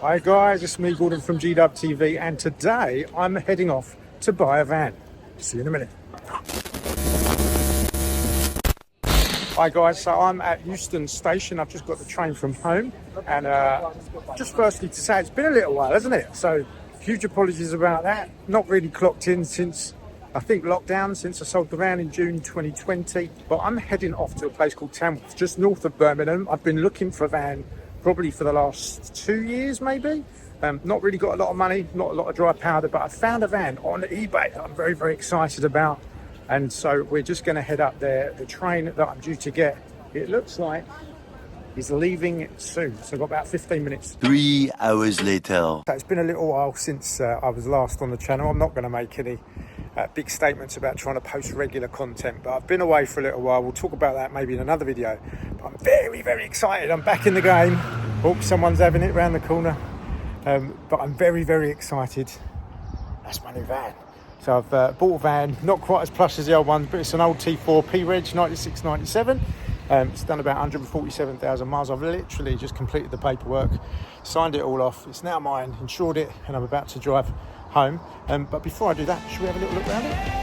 Hi guys, it's me Gordon from GDUBTV, and today I'm heading off to buy a van. See you in a minute. Hi guys, so I'm at Euston Station. I've just got the train from home, and just firstly to say it's been a little while, hasn't it? So huge apologies about that. Not really clocked in since I think lockdown, since I sold the van in June 2020. But I'm heading off to a place called Tamworth, just north of Birmingham. I've been looking for a van probably for the last 2 years, maybe. Not really got a lot of money, not a lot of dry powder, but I found a van on eBay that I'm very, very excited about. And so we're just going to head up there. The train that I'm due to get, it looks like, is leaving soon. So I've got about 15 minutes. 3 hours later. So it's been a little while since I was last on the channel. I'm not going to make any big statements about trying to post regular content, but I've been away for a little while. We'll talk about that maybe in another video. But I'm very, very excited. I'm back in the game. Oh, someone's having it around the corner. But I'm very, very excited. That's my new van. So I've bought a van, not quite as plush as the old one, but it's an old T4 P-Reg 96, 97. It's done about 147,000 miles. I've literally just completed the paperwork, signed it all off. It's now mine, insured it, and I'm about to drive home. But before I do that, should we have a little look around it?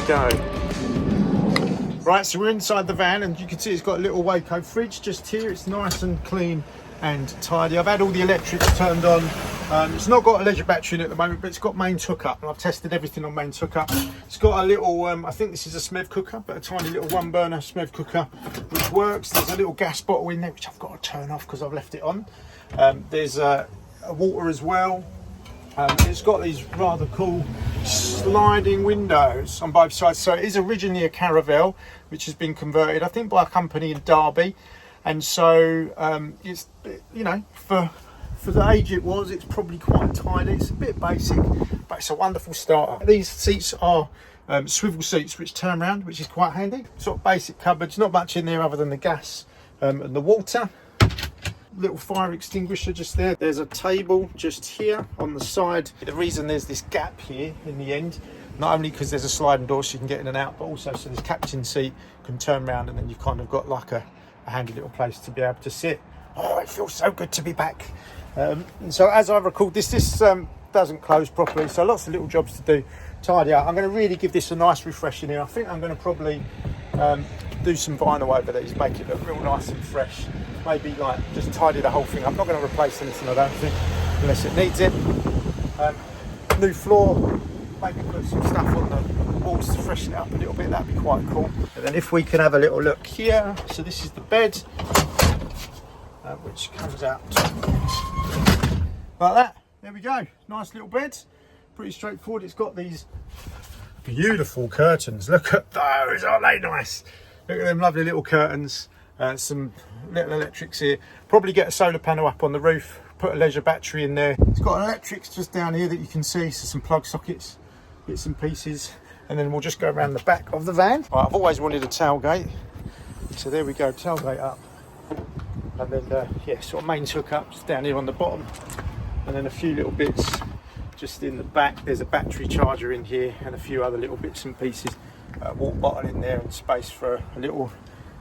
Go. Right, so we're inside the van, and you can see it's got a little Waco fridge just here. It's nice and clean and tidy. I've had all the electrics turned on. It's not got a leisure battery in it at the moment, but it's got mains hookup, and I've tested everything on mains hookup. It's got a little, I think this is a SMEV cooker, but a tiny little one burner SMEV cooker, which works. There's a little gas bottle in there, which I've got to turn off because I've left it on. There's a water as well. It's got these rather cool sliding windows on both sides. So it is originally a Caravelle, which has been converted, I think, by a company in Derby. And so it's, you know, for the age it was, it's probably quite tidy. It's a bit basic, but it's a wonderful starter. These seats are swivel seats which turn around, which is quite handy. Sort of basic cupboards, not much in there other than the gas and the water. Little fire extinguisher just there. There's a table just here on the side. The reason there's this gap here in the end, not only because there's a sliding door so you can get in and out, but also so this captain seat can turn around, and then you've kind of got like a handy little place to be able to sit. Oh, it feels so good to be back. And so as I record this doesn't close properly, so lots of little jobs to do, tidy up. I'm going to really give this a nice refresh in here. I think I'm going to probably do some vinyl over these, make it look real nice and fresh. Maybe like just tidy the whole thing. I'm not going to replace anything, I don't think, unless it needs it. New floor, maybe put some stuff on the walls to freshen it up a little bit. That'd be quite cool. And then if we can have a little look here. So this is the bed, which comes out like that. There we go. Nice little bed. Pretty straightforward. It's got these beautiful curtains. Look at those. Aren't they nice? Look at them lovely little curtains. Some little electrics here. Probably get a solar panel up on the roof, put a leisure battery in there. It's got electrics just down here that you can see, so some plug sockets, bits and pieces, and then we'll just go around the back of the van. Right, I've always wanted a tailgate, so there we go, tailgate up, and then yeah, sort of mains hookups down here on the bottom, and then a few little bits just in the back. There's a battery charger in here and a few other little bits and pieces. Water bottle in there and space for a little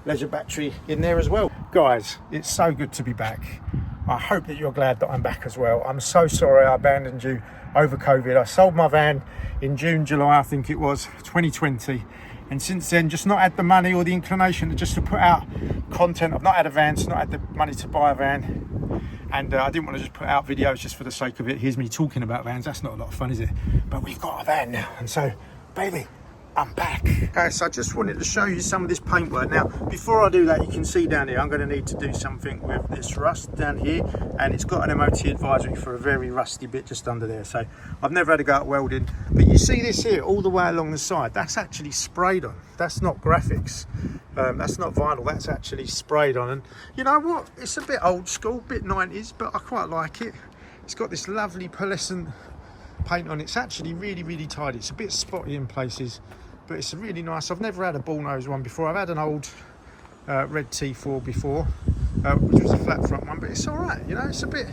leisure battery in there as well. Guys, it's so good to be back. I hope that you're glad that I'm back as well. I'm so sorry I abandoned you over COVID. I sold my van in June, July, I think it was, 2020. And since then, just not had the money or the inclination to put out content. I've not had a van, so not had the money to buy a van. And I didn't want to just put out videos just for the sake of it. Here's me talking about vans. That's not a lot of fun, is it? But we've got a van now. And so, baby, I'm back. Okay, so I just wanted to show you some of this paintwork. Now, before I do that, you can see down here, I'm going to need to do something with this rust down here, and it's got an MOT advisory for a very rusty bit just under there. So I've never had to go out welding, but you see this here all the way along the side. That's actually sprayed on. That's not graphics. That's not vinyl. That's actually sprayed on. And you know what? It's a bit old school, bit 90s, but I quite like it. It's got this lovely pearlescent paint on. It's actually really tidy. It's a bit spotty in places, but it's really nice. I've never had a bullnose one before. I've had an old red T4 before, which was a flat front one, but it's all right. You know, it's a bit,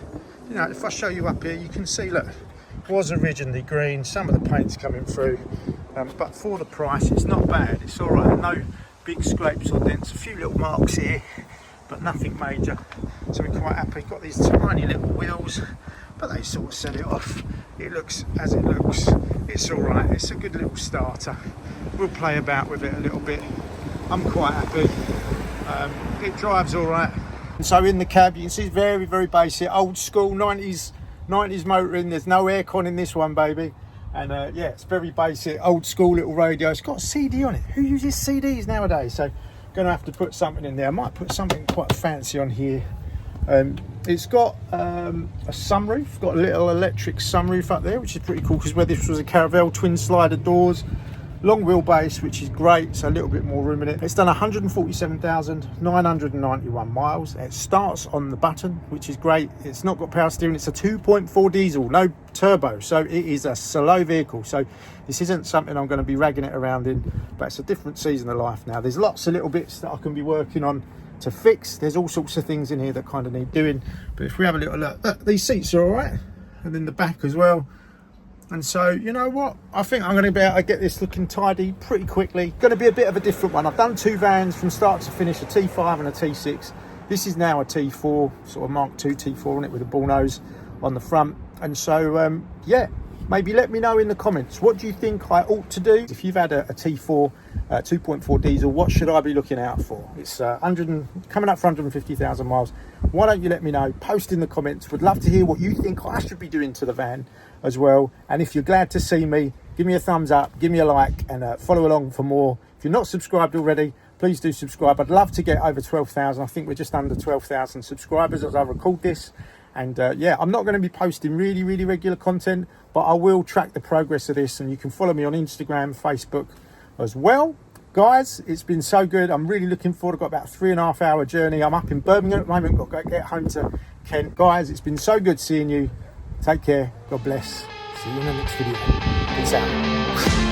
you know, if I show you up here, you can see, look, it was originally green. Some of the paint's coming through, but for the price, it's not bad. It's all right. No big scrapes or dents. A few little marks here, but nothing major. So we're quite happy. Got these tiny little wheels, but they sort of set it off. It looks as it looks. It's all right. It's a good little starter. We'll play about with it a little bit. I'm quite happy. It drives all right. And so in the cab, you can see it's very basic, old school 90s motoring. There's no aircon in this one, baby. And yeah, it's very basic, old school little radio. It's got a CD on it. Who uses CDs nowadays? So gonna have to put something in there. I might put something quite fancy on here. It's got a sunroof, got a little electric sunroof up there, which is pretty cool, because where this was a Caravelle, twin slider doors, long wheelbase, which is great, so a little bit more room in it. It's done 147,991 miles. It starts on the button, which is great. It's not got power steering. It's a 2.4 diesel, no turbo, so it is a slow vehicle. So this isn't something I'm going to be ragging it around in, but it's a different season of life now. There's lots of little bits that I can be working on to fix. There's all sorts of things in here that kind of need doing, but if we have a little look, these seats are all right, and then the back as well. And so, you know what, I think I'm going to be able to get this looking tidy pretty quickly. Going to be a bit of a different one. I've done two vans from start to finish, a T5 and a T6. This is now a T4, sort of Mark II T4 on it, with a bullnose on the front. And so yeah, maybe let me know in the comments, what do you think I ought to do? If you've had a T4 2.4 diesel, what should I be looking out for? It's coming up for 150,000 miles. Why don't you let me know? Post in the comments. Would love to hear what you think I should be doing to the van as well. And if you're glad to see me, give me a thumbs up, give me a like, and follow along for more. If you're not subscribed already, please do subscribe. I'd love to get over 12,000. I think we're just under 12,000 subscribers as I record this. And yeah, I'm not going to be posting really regular content, but I will track the progress of this, and you can follow me on Instagram, Facebook as well. Guys, it's been so good. I'm really looking forward. I've got about a 3.5 hour journey. I'm up in Birmingham at the moment. Got to go get home to Kent. Guys, it's been so good seeing you. Take care. God bless. See you in the next video. Peace out.